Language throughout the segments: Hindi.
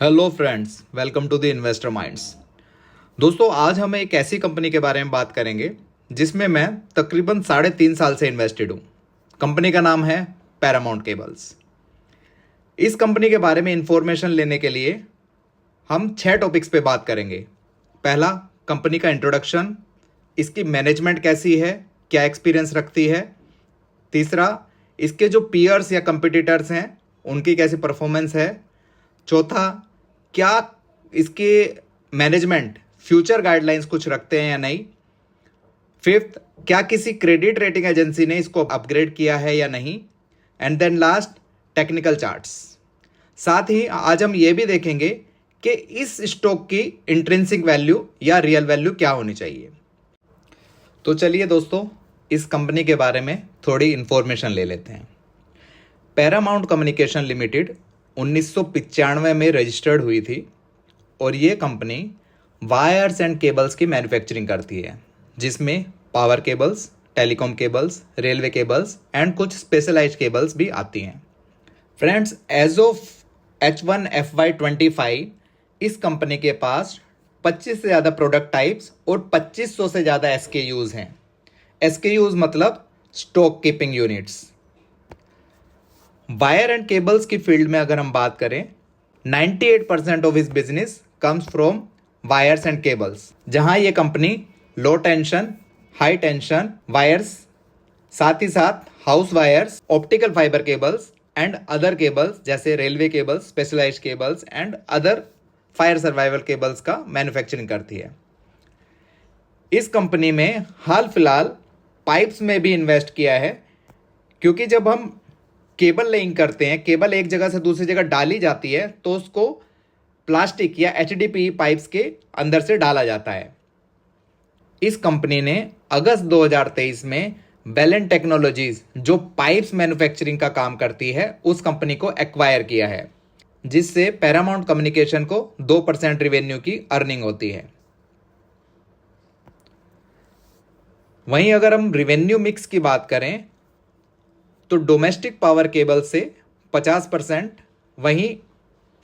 Hello friends, welcome to the investor minds. दोस्तों, आज हम एक ऐसी कंपनी के बारे में बात करेंगे जिसमें मैं तकरीबन 3.5 साल से इन्वेस्टेड हूँ। कंपनी का नाम है पैरामाउंट केबल्स। इस कंपनी के बारे में इंफॉर्मेशन लेने के लिए हम 6 टॉपिक्स पे बात करेंगे। पहला, कंपनी का इंट्रोडक्शन, इसकी मैनेजमेंट कैसी है, क्या एक्सपीरियंस रखती है। तीसरा, इसके जो पीयर्स या कंपिटिटर्स हैं उनकी कैसी परफॉर्मेंस है। चौथा, क्या इसके मैनेजमेंट फ्यूचर गाइडलाइंस कुछ रखते हैं या नहीं। फिफ्थ, क्या किसी क्रेडिट रेटिंग एजेंसी ने इसको अपग्रेड किया है या नहीं। And then last, technical charts. साथ ही आज हम ये भी देखेंगे कि इस स्टॉक की इंट्रिंसिक वैल्यू या रियल वैल्यू क्या होनी चाहिए। तो चलिए दोस्तों, इस कंपनी के बारे में थोड़ी इंफॉर्मेशन ले लेते हैं। पैरामाउंट कम्युनिकेशन लिमिटेड 1995 में रजिस्टर्ड हुई थी और ये कंपनी वायर्स एंड केबल्स की मैन्युफैक्चरिंग करती है, जिसमें power cables, telecom cables, railway cables and कुछ स्पेशलाइज्ड केबल्स भी आती हैं। Friends, as of H1 FY25 इस कंपनी के पास 25 से ज़्यादा प्रोडक्ट टाइप्स और 2500 से ज़्यादा SKUs हैं। SKUs मतलब stock keeping units. Wire and cables की फील्ड में अगर हम बात करें, 98% ऑफ इस business comes from wires and cables, जहां ये company low tension, high tension wires, साथ ही साथ house wires, optical fibre cables and other cables जैसे railway cables, specialised cables and other fire survival cables का मैन्युफैक्चरिंग करती है। इस कंपनी में हाल फिलहाल पाइप्स में भी इन्वेस्ट किया है, क्योंकि जब हम केबल लेइंग करते हैं, केबल एक जगह से दूसरी जगह डाली जाती है तो उसको प्लास्टिक या HDPE पाइप्स के अंदर से डाला जाता है। इस कंपनी ने अगस्त 2023 में बेलन टेक्नोलॉजीज, जो पाइप्स मैन्युफैक्चरिंग का काम करती है, उस कंपनी को एक्वायर किया है, जिससे पैरामाउंट कम्युनिकेशन को 2% रिवेन्यू की अर्निंग होती है। वहीं अगर हम रिवेन्यू मिक्स की बात करें तो डोमेस्टिक पावर केबल से 50%, वहीं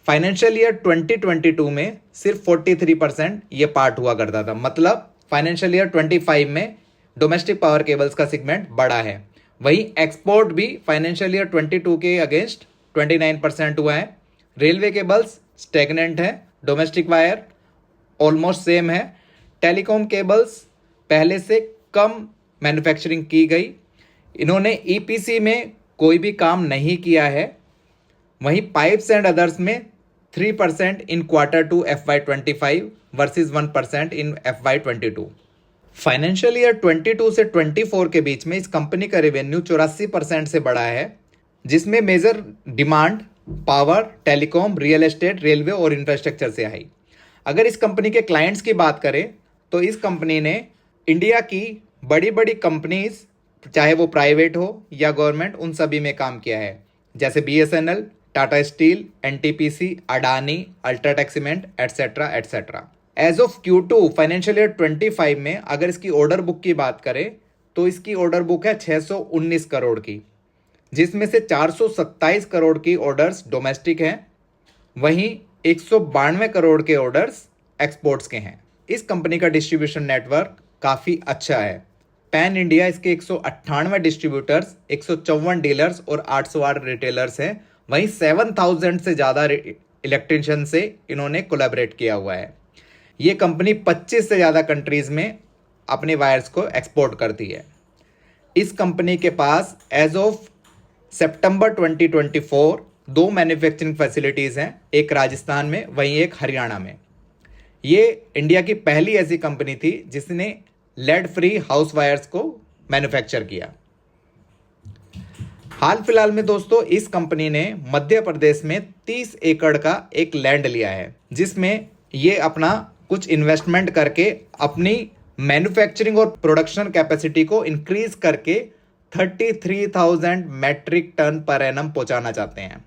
फाइनेंशियल ईयर 2022 में सिर्फ 43% ये पार्ट हुआ करता था। मतलब फाइनेंशियल ईयर 25 में डोमेस्टिक पावर केबल्स का सेगमेंट बढ़ा है। वहीं एक्सपोर्ट भी फाइनेंशियल ईयर 22 के अगेंस्ट 29% हुआ है। रेलवे केबल्स स्टेगनेंट है, डोमेस्टिक वायर ऑलमोस्ट सेम है। टेलीकॉम केबल्स पहले से कम मैन्युफैक्चरिंग की गई, इन्होंने EPC में कोई भी काम नहीं किया है। वहीं पाइप्स एंड अदर्स में 3% इन Q2 FY25 वर्सेस 1% इन FY22। फाइनेंशियल ईयर 22 से 24 के बीच में इस कंपनी का रेवेन्यू 84% से बढ़ा है, जिसमें major demand power, telecom, real estate, railway और इंफ्रास्ट्रक्चर से आई। अगर इस कंपनी के क्लाइंट्स की बात करें तो इस कंपनी ने इंडिया की बड़ी बड़ी कंपनीज, चाहे वो प्राइवेट हो या गवर्नमेंट, उन सभी में काम किया है, जैसे BSNL, Tata Steel, NTPC, Adani, UltraTech Cement etcetera etcetera. As of Q2 financial year 25 में अगर इसकी ऑर्डर बुक की बात करें तो इसकी ऑर्डर बुक है 619 करोड़ की, जिसमें से 427 करोड़ की ऑर्डर्स डोमेस्टिक हैं, वहीं 192 करोड़ के ऑर्डर्स एक्सपोर्ट्स के हैं। इस कंपनी का डिस्ट्रीब्यूशन नेटवर्क काफ़ी अच्छा है। पैन इंडिया इसके 198 डिस्ट्रीब्यूटर्स, 154 डीलर्स और 808 रिटेलर्स हैं। वहीं 7000 से ज़्यादा इलेक्ट्रीशियन से इन्होंने कोलैबोरेट किया हुआ है। ये कंपनी 25 से ज़्यादा कंट्रीज़ में अपने वायर्स को एक्सपोर्ट करती है। इस कंपनी के पास as of September 2024 2 manufacturing facilities हैं, एक राजस्थान में, वहीं एक हरियाणा में। ये इंडिया की पहली ऐसी कंपनी थी जिसने लेड फ्री हाउस वायर्स को मैन्युफैक्चर किया। हाल फिलहाल में दोस्तों इस कंपनी ने मध्य प्रदेश में 30 एकड़ का एक लैंड लिया है, जिसमें ये अपना कुछ इन्वेस्टमेंट करके अपनी मैन्युफैक्चरिंग और प्रोडक्शन कैपेसिटी को इंक्रीज करके 33,000 मैट्रिक टन पर एनम पहुंचाना चाहते हैं।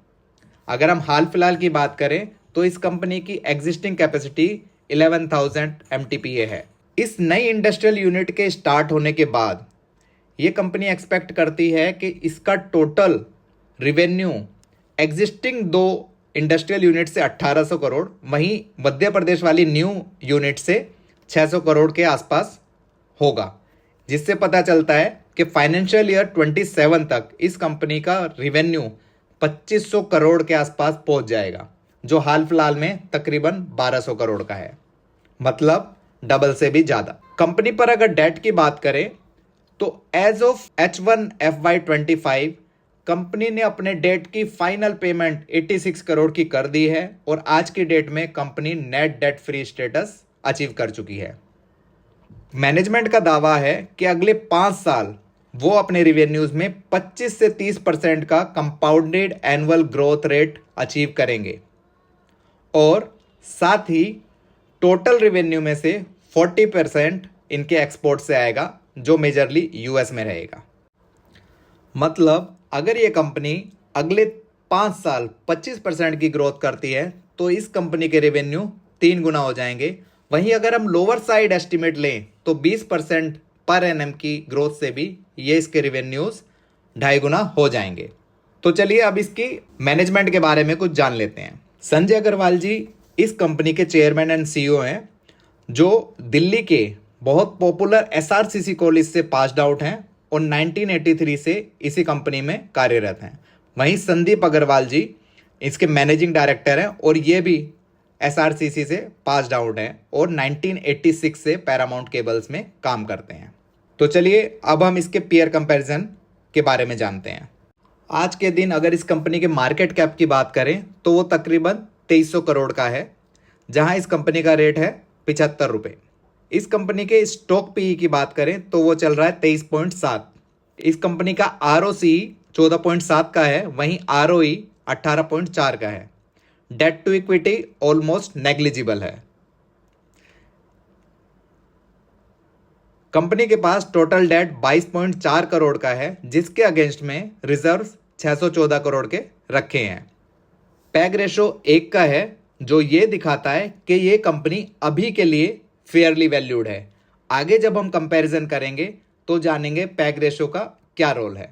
अगर हम हाल फिलहाल की बात करें तो इस कंपनी की एग्जिस्टिंग कैपेसिटी 11,000 MTPA है। इस नई इंडस्ट्रियल यूनिट के स्टार्ट होने के बाद ये कंपनी एक्सपेक्ट करती है कि इसका total revenue existing 2 industrial unit से 1800 करोड़, वहीं मध्य प्रदेश वाली न्यू यूनिट से 600 करोड़ के आसपास होगा, जिससे पता चलता है कि फाइनेंशियल ईयर 27 तक इस कंपनी का रिवेन्यू 2500 करोड़ के आसपास पहुंच जाएगा, जो हाल फिलहाल में तकरीबन 1200 करोड़ का है, मतलब डबल से भी ज़्यादा। कंपनी पर अगर डेट की बात करें तो as of H1 FY25 company ने अपने डेट की फाइनल पेमेंट 86 करोड़ की कर दी है और आज की डेट में company net debt free status achieve कर चुकी है। मैनेजमेंट का दावा है कि अगले 5 साल वो अपने रिवेन्यूज में 25 से 30% का compounded annual growth rate achieve करेंगे और साथ ही टोटल रिवेन्यू में से 40% इनके एक्सपोर्ट से आएगा, जो मेजरली यूएस में रहेगा। मतलब अगर ये कंपनी अगले 5 साल 25% की ग्रोथ करती है तो इस कंपनी के रेवेन्यू 3 गुना हो जाएंगे। वहीं अगर हम लोअर साइड एस्टिमेट लें तो 20% पर एनएम की ग्रोथ से भी ये इसके रेवेन्यूज 2.5 गुना हो जाएंगे। तो चलिए अब इसकी मैनेजमेंट के बारे में कुछ जान लेते हैं। संजय अग्रवाल जी इस कंपनी के चेयरमैन एंड सीईओ हैं, जो दिल्ली के बहुत पॉपुलर एसआरसीसी कॉलेज से पास्ड आउट हैं और 1983 से इसी कंपनी में कार्यरत हैं। वहीं संदीप अग्रवाल जी इसके मैनेजिंग डायरेक्टर हैं और ये भी एसआरसीसी से पास्ड आउट हैं और 1986 से पैरामाउंट केबल्स में काम करते हैं। तो चलिए अब हम इसके पीयर कंपैरिजन के बारे में जानते हैं। आज के दिन अगर इस कंपनी के मार्केट कैप की बात करें तो वो तकरीबन 2300 करोड़ का है, जहां इस कंपनी का रेट है 75 रुपये। इस कंपनी के स्टॉक पीई की बात करें तो वो चल रहा है 23.7। इस कंपनी का आरओसी 14.7 का है, वहीं आरओई 18.4 का है। Debt to equity almost negligible है। कंपनी के पास टोटल डेट 22.4 करोड़ का है, जिसके अगेंस्ट में रिजर्व 614 करोड़ के रखे हैं। पैग रेशो 1 का है, जो ये दिखाता है कि ये कंपनी अभी के लिए फेयरली वैल्यूड है। आगे जब हम कंपैरिजन करेंगे तो जानेंगे पैग रेशो का क्या रोल है।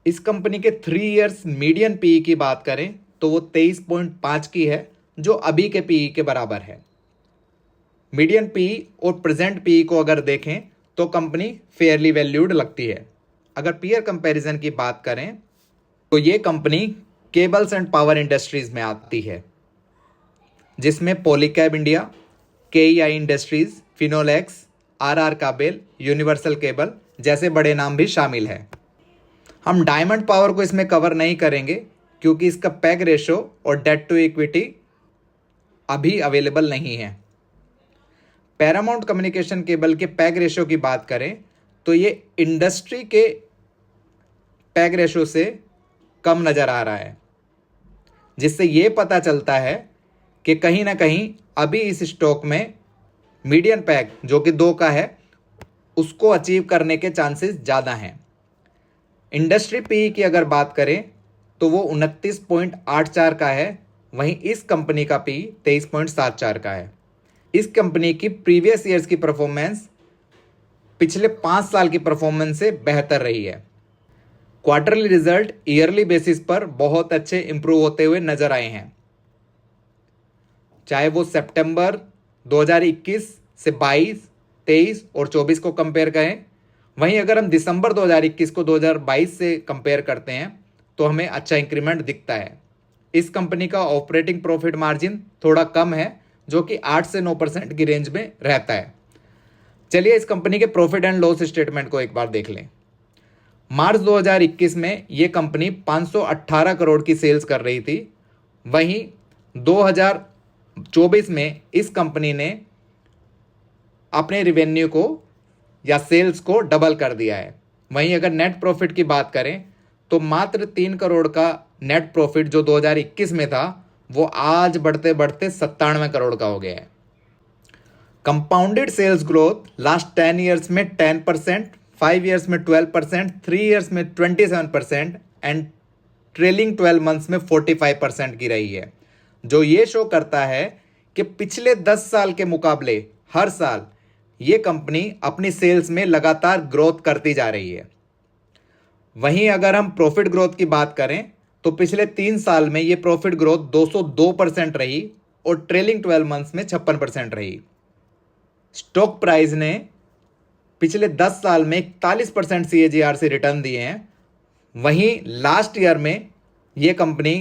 इस कंपनी के 3 इयर्स मीडियन पीई की बात करें तो वो 23.5 की है, जो अभी के पीई के बराबर है। मीडियन पीई और प्रेजेंट पीई को अगर देखें तो कंपनी फेयरली वैल्यूड लगती है। अगर पीयर कंपैरिजन की बात करें तो ये company cables and power industries में आती है, जिसमें Polycab India, KEI industries, Finolex, RR Kabel, universal cable जैसे बड़े नाम भी शामिल हैं। हम डायमंड पावर को इसमें कवर नहीं करेंगे क्योंकि इसका पैग रेशो और डेट टू इक्विटी अभी अवेलेबल नहीं है। पैरामाउंट कम्युनिकेशन केबल के पैग रेशो की बात करें तो ये इंडस्ट्री के पैग रेशो से कम नज़र आ रहा है, जिससे ये पता चलता है कि कहीं ना कहीं अभी इस स्टॉक में मीडियन पैग जो कि 2 का है उसको अचीव करने के चांसेस ज़्यादा हैं। इंडस्ट्री पीई की अगर बात करें तो वो 29.84 का है, वहीं इस कंपनी का पीई 23.74 का है। इस कंपनी की प्रीवियस ईयर्स की परफॉर्मेंस पिछले 5 साल की परफॉर्मेंस से बेहतर रही है। क्वार्टरली रिजल्ट ईयरली बेसिस पर बहुत अच्छे इंप्रूव होते हुए नजर आए हैं, चाहे वो सितंबर 2021 से 22, 23 और 24 को कंपेयर करें। वहीं अगर हम दिसंबर 2021 को 2022 से कंपेयर करते हैं तो हमें अच्छा इंक्रीमेंट दिखता है। इस कंपनी का ऑपरेटिंग प्रॉफिट मार्जिन थोड़ा कम है, जो कि 8 से 9% की रेंज में रहता है। चलिए इस कंपनी के प्रॉफिट एंड लॉस स्टेटमेंट को एक बार देख लें। मार्च 2021 में ये कंपनी 518 करोड़ की सेल्स कर रही थी, वहीं 2024 में इस कंपनी ने अपने रिवेन्यू को या सेल्स को डबल कर दिया है। वहीं अगर नेट प्रॉफिट की बात करें तो मात्र 3 करोड़ का नेट प्रॉफिट जो 2021 में था वो आज बढ़ते बढ़ते 97 करोड़ का हो गया है। Compounded sales growth last 10 years में 10%, 5 ईयर्स में 12%, 3 ईयर्स में 27% एंड ट्रेलिंग 12 मंथ्स में 45% की रही है, जो ये शो करता है कि पिछले 10 साल के मुकाबले हर साल ये कंपनी अपनी सेल्स में लगातार ग्रोथ करती जा रही है। वहीं अगर हम प्रॉफिट ग्रोथ की बात करें तो पिछले 3 साल में ये प्रॉफिट ग्रोथ 202% रही और ट्रेलिंग 12 मंथ्स में 56% रही। स्टॉक प्राइस ने पिछले 10 साल में 41% CAGR से रिटर्न दिए हैं। वहीं लास्ट ईयर में ये कंपनी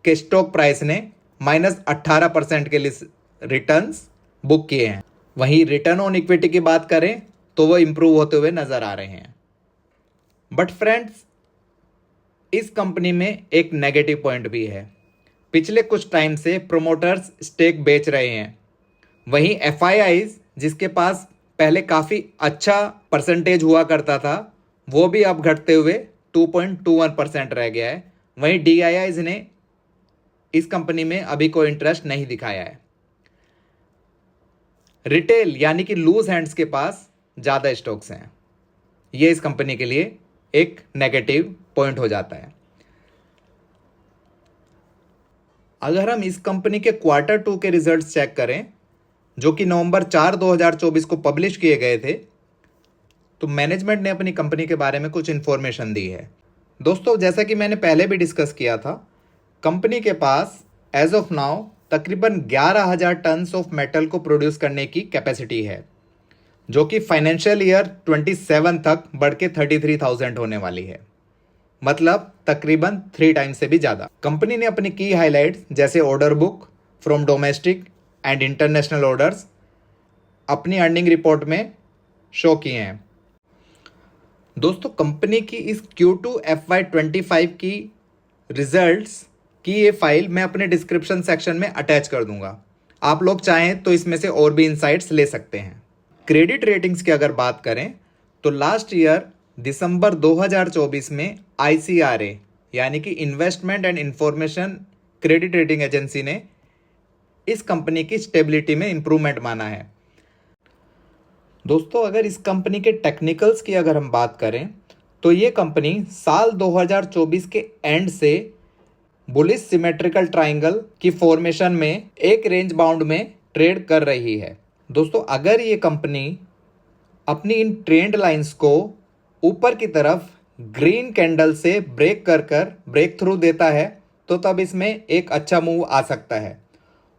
के स्टॉक प्राइस ने -18% के लिए रिटर्न्स बुक किए हैं। वहीं रिटर्न ऑन इक्विटी की बात करें तो वो इंप्रूव होते हुए नजर आ रहे हैं। बट फ्रेंड्स, इस कंपनी में एक नेगेटिव पॉइंट भी है। पिछले कुछ टाइम से प्रोमोटर्स स्टेक बेच रहे हैं। वहीं FIIs जिसके पास पहले काफ़ी अच्छा परसेंटेज हुआ करता था, वो भी अब घटते हुए 2.21% रह गया है। वहीं DIIs ने इस कंपनी में अभी कोई इंटरेस्ट नहीं दिखाया है। रिटेल यानी कि लूज हैंड्स के पास ज़्यादा स्टॉक्स हैं। ये इस कंपनी के लिए एक नेगेटिव पॉइंट हो जाता है। अगर हम इस कंपनी के Q2 के रिजल्ट्स चेक करें, जो कि नवंबर 4, 2024 को पब्लिश किए गए थे, तो मैनेजमेंट ने अपनी कंपनी के बारे में कुछ इन्फॉर्मेशन दी है। दोस्तों, जैसा कि मैंने पहले भी डिस्कस किया था, कंपनी के पास एज ऑफ नाउ तकरीबन 11,000 टन्स ऑफ मेटल को प्रोड्यूस करने की कैपेसिटी है, जो कि फाइनेंशियल ईयर 27 तक बढ़ के 33,000 होने वाली है। मतलब तकरीबन 3 टाइम्स से भी ज़्यादा। कंपनी ने अपनी की हाईलाइट्स जैसे order book from domestic and international orders अपनी अर्निंग रिपोर्ट में शो किए हैं। दोस्तों, कंपनी की इस Q2 FY25 की रिजल्ट्स की ये फाइल मैं अपने डिस्क्रिप्शन सेक्शन में अटैच कर दूंगा। आप लोग चाहें तो इसमें से और भी इंसाइट्स ले सकते हैं। क्रेडिट रेटिंग्स की अगर बात करें तो लास्ट ईयर दिसंबर 2024 में ICRA यानी कि investment and information credit rating agency ने इस कंपनी की स्टेबिलिटी में इंप्रूवमेंट माना है। दोस्तों, अगर इस कंपनी के टेक्निकल्स की अगर हम बात करें तो ये कंपनी साल 2024 के एंड से बुलिश सिमेट्रिकल ट्राइंगल की फॉर्मेशन में एक रेंज बाउंड में ट्रेड कर रही है। दोस्तों, अगर ये कंपनी अपनी इन ट्रेंड लाइंस को ऊपर की तरफ ग्रीन कैंडल से ब्रेक थ्रू देता है तो तब इसमें एक अच्छा मूव आ सकता है।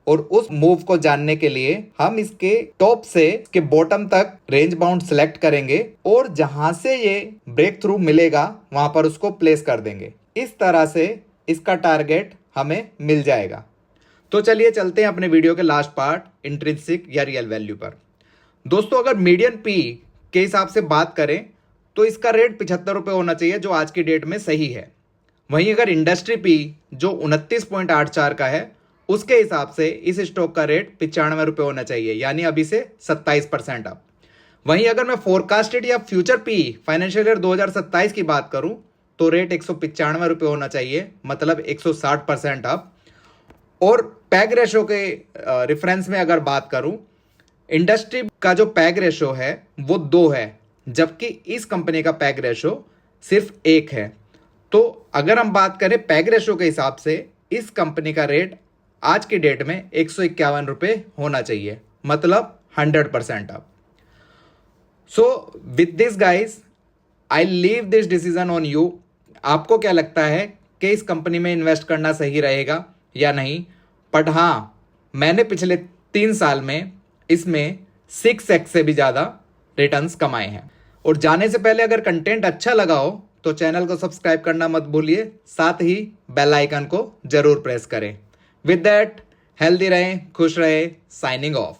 और उस मूव को जानने के लिए हम इसके टॉप से इसके बॉटम तक रेंज बाउंड सेलेक्ट करेंगे और जहां से ये ब्रेक थ्रू मिलेगा वहां पर उसको प्लेस कर देंगे। इस तरह से इसका टारगेट हमें मिल जाएगा। तो चलिए चलते हैं अपने वीडियो के लास्ट पार्ट, इंट्रिंसिक या रियल वैल्यू पर। दोस्तों, अगर मीडियन पी के हिसाब से बात करें तो इसका रेट 75 रुपये होना चाहिए, जो आज की डेट में सही है। वहीं अगर इंडस्ट्री पी जो 29.84 का है, उसके हिसाब से इस स्टॉक का रेट 95 रुपये होना चाहिए, यानी अभी से 27% अप। वहीं अगर मैं फोरकास्टेड या फ्यूचर पी फाइनेंशियल ईयर 2027 की बात करूं तो रेट 195 रुपये होना चाहिए, मतलब 160% अप। और पैग रेशो के रेफरेंस में अगर बात करूं, इंडस्ट्री का जो पैग रेशो है वो 2 है, जबकि इस कंपनी का पैग रेशो सिर्फ 1 है। तो अगर हम बात करें पैग रेशो के हिसाब से, इस कंपनी का रेट आज की डेट में 151 रुपये होना चाहिए, मतलब 100% up. So with this guys I leave this decision on you. आपको क्या लगता है कि इस कंपनी में इन्वेस्ट करना सही रहेगा या नहीं? बट हाँ, मैंने पिछले 3 साल में इसमें 6x से भी ज़्यादा रिटर्न्स कमाए हैं। और जाने से पहले अगर कंटेंट अच्छा लगा हो तो चैनल को सब्सक्राइब करना मत भूलिए, साथ ही बेल आइकन को जरूर प्रेस करें। विद दैट, हेल्दी रहें, खुश रहें, साइनिंग ऑफ।